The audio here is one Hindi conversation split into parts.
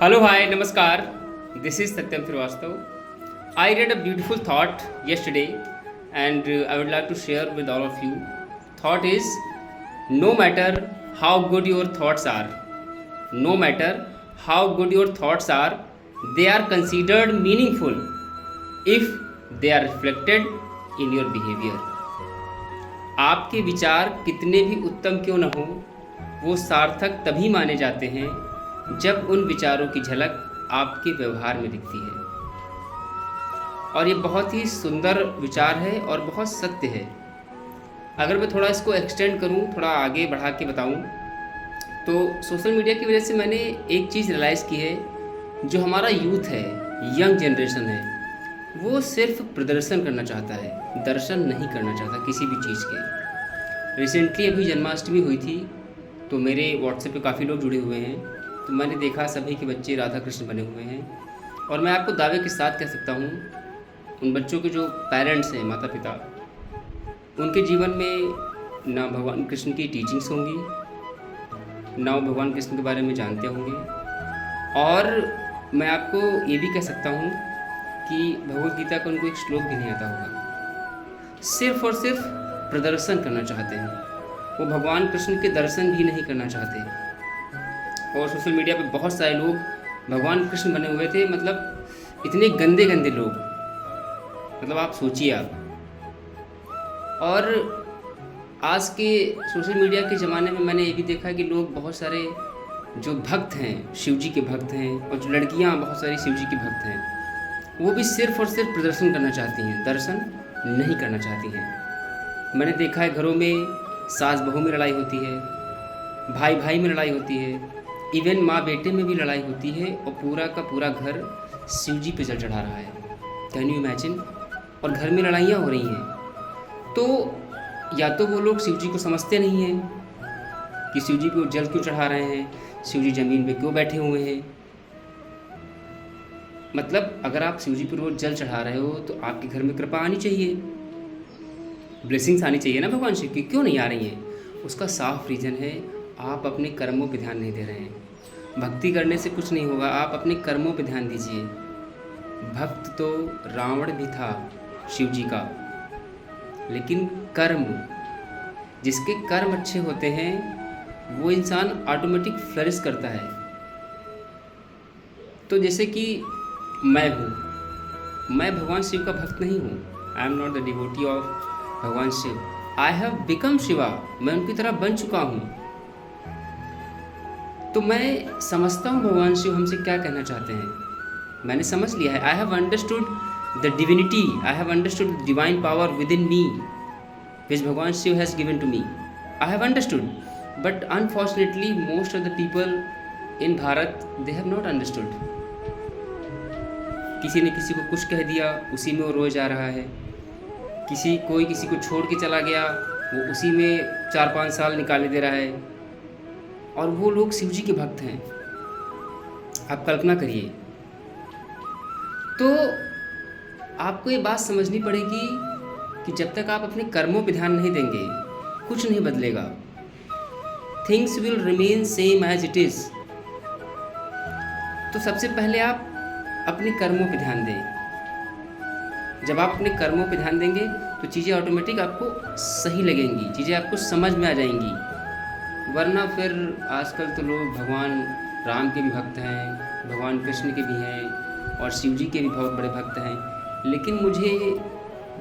Hello, hi, namaskar. This is Satyam Srivastava. I read a beautiful thought yesterday and I would like to share with all of you. Thought is no matter how good your thoughts are, no matter how good your thoughts are, they are considered meaningful if they are reflected in your behavior. आपके विचार कितने भी उत्तम क्यों न हो, वो सार्थक तभी माने जाते हैं जब उन विचारों की झलक आपके व्यवहार में दिखती है। और ये बहुत ही सुंदर विचार है और बहुत सत्य है। अगर मैं थोड़ा इसको एक्सटेंड करूं, थोड़ा आगे बढ़ा के बताऊं, तो सोशल मीडिया की वजह से मैंने एक चीज़ रियलाइज़ की है, जो हमारा यूथ है, यंग जनरेशन है, वो सिर्फ प्रदर्शन करना चाहता है, दर्शन नहीं करना चाहता किसी भी चीज़ के। रिसेंटली अभी जन्माष्टमी हुई थी, तो मेरे व्हाट्सएप पे काफ़ी लोग जुड़े हुए हैं, तो मैंने देखा सभी के बच्चे राधा कृष्ण बने हुए हैं। और मैं आपको दावे के साथ कह सकता हूँ, उन बच्चों के जो पेरेंट्स हैं, माता पिता, उनके जीवन में ना भगवान कृष्ण की टीचिंग्स होंगी, ना वो भगवान कृष्ण के बारे में जानते होंगे। और मैं आपको ये भी कह सकता हूँ कि भगवद गीता का उनको एक श्लोक भी नहीं आता होगा। सिर्फ और सिर्फ प्रदर्शन करना चाहते हैं, वो भगवान कृष्ण के दर्शन भी नहीं करना चाहते। और सोशल मीडिया पे बहुत सारे लोग भगवान कृष्ण बने हुए थे, मतलब इतने गंदे गंदे लोग, मतलब आप सोचिए आप। और आज के सोशल मीडिया के ज़माने में मैंने ये भी देखा कि लोग बहुत सारे जो भक्त हैं, शिव जी के भक्त हैं, और जो लड़कियां बहुत सारी शिव जी की भक्त हैं, वो भी सिर्फ और सिर्फ प्रदर्शन करना चाहती हैं, दर्शन नहीं करना चाहती हैं। मैंने देखा है घरों में सास बहू में लड़ाई होती है, भाई भाई में लड़ाई होती है, इवन माँ बेटे में भी लड़ाई होती है, और पूरा का पूरा घर शिव जी पे जल चढ़ा रहा है। Can you imagine? और घर में लड़ाइयाँ हो रही हैं। तो या तो वो लोग शिव जी को समझते नहीं हैं कि शिव जी पे वो जल क्यों चढ़ा रहे हैं, शिव जी ज़मीन पे क्यों बैठे हुए हैं। मतलब अगर आप शिव जी पर रोज जल चढ़ा रहे हो तो आपके घर में कृपा आनी चाहिए, ब्लेसिंग्स आनी चाहिए ना भगवान शिव की। क्यों नहीं आ रही हैं? उसका साफ रीज़न है, आप अपने कर्मों पे ध्यान नहीं दे रहे हैं। भक्ति करने से कुछ नहीं होगा, आप अपने कर्मों पे ध्यान दीजिए। भक्त तो रावण भी था शिव जी का, लेकिन कर्म, जिसके कर्म अच्छे होते हैं वो इंसान ऑटोमेटिक फ्लरिश करता है। तो जैसे कि मैं हूँ, मैं भगवान शिव का भक्त नहीं हूँ। I am not the devotee of Bhagwan Shiv, I have become Shiva, मैं उनकी तरह बन चुका हूँ। तो मैं समझता हूँ भगवान शिव हमसे क्या कहना चाहते हैं, मैंने समझ लिया है। I have understood the divinity, I have understood the divine power within me which Bhagwan Shiv has given to me. I have understood, but unfortunately most of the people in Bharat they have not understood. किसी ने किसी को कुछ कह दिया, उसी में वो रोए जा रहा है। कोई किसी को छोड़ के चला गया, वो उसी में 4-5 साल निकालने दे रहा है। और वो लोग शिव जी के भक्त हैं। आप कल्पना करिए। तो आपको ये बात समझनी पड़ेगी कि जब तक आप अपने कर्मों पे ध्यान नहीं देंगे, कुछ नहीं बदलेगा। Things will remain same as it is. तो सबसे पहले आप अपने कर्मों पे ध्यान दें। जब आप अपने कर्मों पे ध्यान देंगे तो चीज़ें ऑटोमेटिक आपको सही लगेंगी, चीज़ें आपको समझ में आ जाएंगी। वरना फिर आजकल तो लोग भगवान राम के भी भक्त हैं, भगवान कृष्ण के भी हैं, और शिव जी के भी बहुत बड़े भक्त हैं, लेकिन मुझे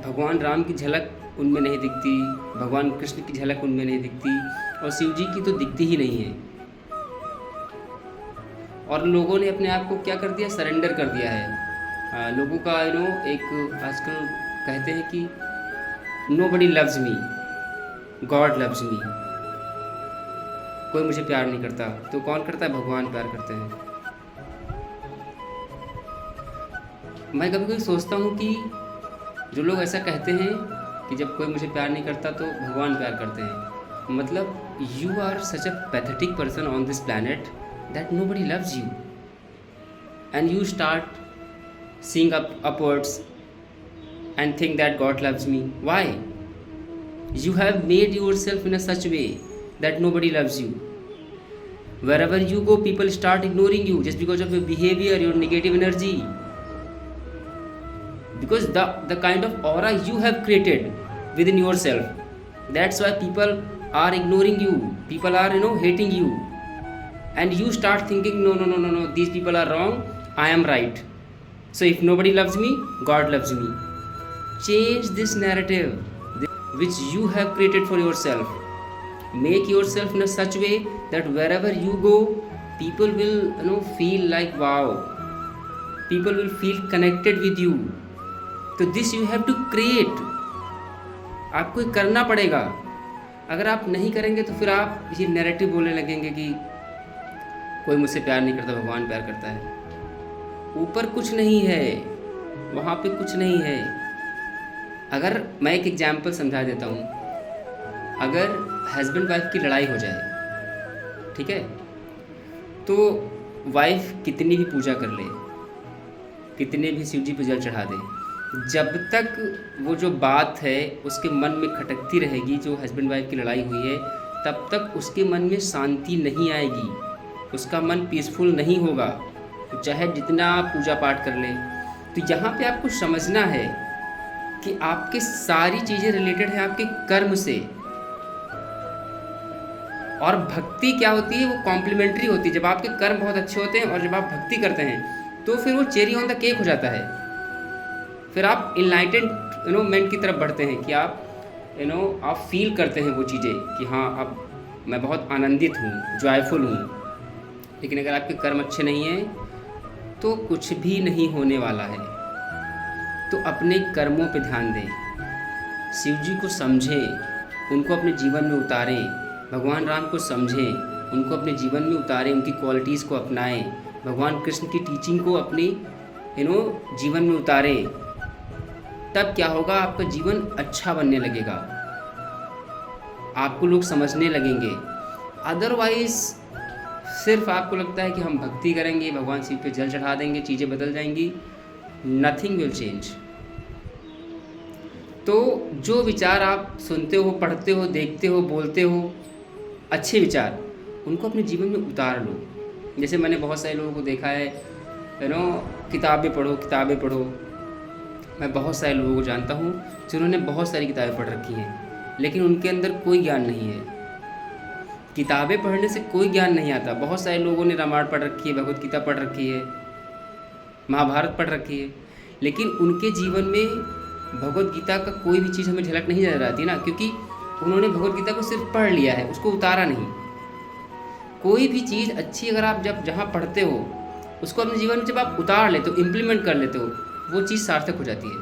भगवान राम की झलक उनमें नहीं दिखती, भगवान कृष्ण की झलक उनमें नहीं दिखती, और शिव जी की तो दिखती ही नहीं है। और लोगों ने अपने आप को क्या कर दिया, सरेंडर कर दिया है। लोगों का एक आजकल कहते हैं कि nobody loves me, God loves मी। कोई मुझे प्यार नहीं करता, तो कौन करता है? भगवान प्यार करते हैं। मैं कभी कभी सोचता हूँ कि जो लोग ऐसा कहते हैं कि जब कोई मुझे प्यार नहीं करता तो भगवान प्यार करते हैं, मतलब you are such a pathetic person on this planet that nobody loves you and you start seeing upwards and think that God loves me. Why? You have made yourself in a such way that nobody loves you. Wherever you go, people start ignoring you just because of your behavior, your negative energy. Because the kind of aura you have created within yourself, that's why people are ignoring you. People are, hating you. And you start thinking, no, no, no, no, no, these people are wrong, I am right. So if nobody loves me, God loves me. Change this narrative which you have created for yourself. Make yourself in a such way that wherever you go, people will, feel like wow. People will feel connected with you. तो this you have to create. आपको ये करना पड़ेगा. अगर आप नहीं करेंगे तो फिर आप ये नैरेटिव बोलने लगेंगे कि कोई मुझसे प्यार नहीं करता, भगवान प्यार करता है. ऊपर कुछ नहीं है, वहाँ पे कुछ नहीं है. अगर मैं एक एग्जाम्पल समझा देता हूँ. अगर हस्बैंड वाइफ की लड़ाई हो जाए, ठीक है, तो वाइफ कितनी भी पूजा कर ले, कितने भी शिव जी पे जल चढ़ा दे, जब तक वो जो बात है उसके मन में खटकती रहेगी, जो हस्बैंड वाइफ की लड़ाई हुई है, तब तक उसके मन में शांति नहीं आएगी. उसका मन पीसफुल नहीं होगा, तो चाहे जितना आप पूजा पाठ कर ले. तो यहाँ पे आपको समझना है कि आपके सारी चीज़ें रिलेटेड है आपके कर्म से. और भक्ति क्या होती है, वो कॉम्प्लीमेंट्री होती है. जब आपके कर्म बहुत अच्छे होते हैं और जब आप भक्ति करते हैं तो फिर वो चेरी ऑन द केक हो जाता है. फिर आप इनलाइटेड मैन की तरफ बढ़ते हैं कि आप आप फील करते हैं वो चीज़ें कि हाँ अब मैं बहुत आनंदित हूँ, जॉयफुल हूँ. लेकिन अगर आपके कर्म अच्छे नहीं हैं तो कुछ भी नहीं होने वाला है. तो अपने कर्मों पे ध्यान दें, शिव जी को समझें, उनको अपने जीवन में उतारें. भगवान राम को समझें, उनको अपने जीवन में उतारें, उनकी क्वालिटीज़ को अपनाएं. भगवान कृष्ण की टीचिंग को अपनी जीवन में उतारें. तब क्या होगा, आपका जीवन अच्छा बनने लगेगा, आपको लोग समझने लगेंगे. अदरवाइज सिर्फ आपको लगता है कि हम भक्ति करेंगे, भगवान शिव पे जल चढ़ा देंगे, चीज़ें बदल जाएंगी. Nothing will change. तो जो विचार आप सुनते हो, पढ़ते हो, देखते हो, बोलते हो, अच्छे विचार, उनको अपने जीवन में उतार लो. जैसे मैंने बहुत सारे लोगों को देखा है, किताबें पढ़ो, किताबें पढ़ो. मैं बहुत सारे लोगों को जानता हूँ जिन्होंने बहुत सारी किताबें पढ़ रखी हैं, लेकिन उनके अंदर कोई ज्ञान नहीं है. किताबें पढ़ने से कोई ज्ञान नहीं आता. बहुत सारे लोगों ने रामायण पढ़ रखी है, भगवत गीता पढ़ रखी है, महाभारत पढ़ रखी है, लेकिन उनके जीवन में भगवत गीता का कोई भी चीज़ हमें झलक नहीं नजर आती ना, क्योंकि उन्होंने भगवत गीता को सिर्फ पढ़ लिया है, उसको उतारा नहीं. कोई भी चीज़ अच्छी अगर आप जहाँ पढ़ते हो उसको अपने जीवन में जब आप उतार लेते हो, इम्प्लीमेंट कर लेते हो, वो चीज़ सार्थक हो जाती है.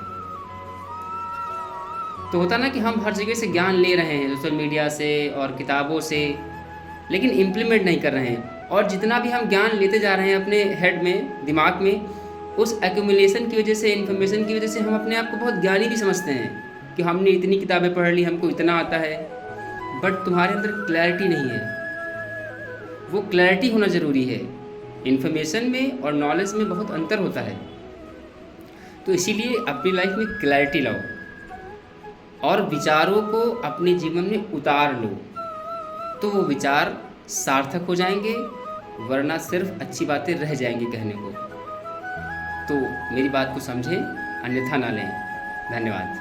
तो होता ना कि हम हर जगह से ज्ञान ले रहे हैं, सोशल मीडिया से और किताबों से, लेकिन इम्प्लीमेंट नहीं कर रहे हैं. और जितना भी हम ज्ञान लेते जा रहे हैं अपने हेड में, दिमाग में, उस एक्यूमुलेशन की वजह से, इन्फॉर्मेशन की वजह से हम अपने आप को बहुत ज्ञानी भी समझते हैं कि हमने इतनी किताबें पढ़ ली, हमको इतना आता है. बट तुम्हारे अंदर क्लैरिटी नहीं है. वो क्लैरिटी होना ज़रूरी है. इन्फॉर्मेशन में और नॉलेज में बहुत अंतर होता है. तो इसीलिए अपनी लाइफ में क्लैरिटी लाओ और विचारों को अपने जीवन में उतार लो, तो वो विचार सार्थक हो जाएंगे, वरना सिर्फ अच्छी बातें रह जाएंगी कहने को. तो मेरी बात को समझें, अन्यथा ना लें. धन्यवाद.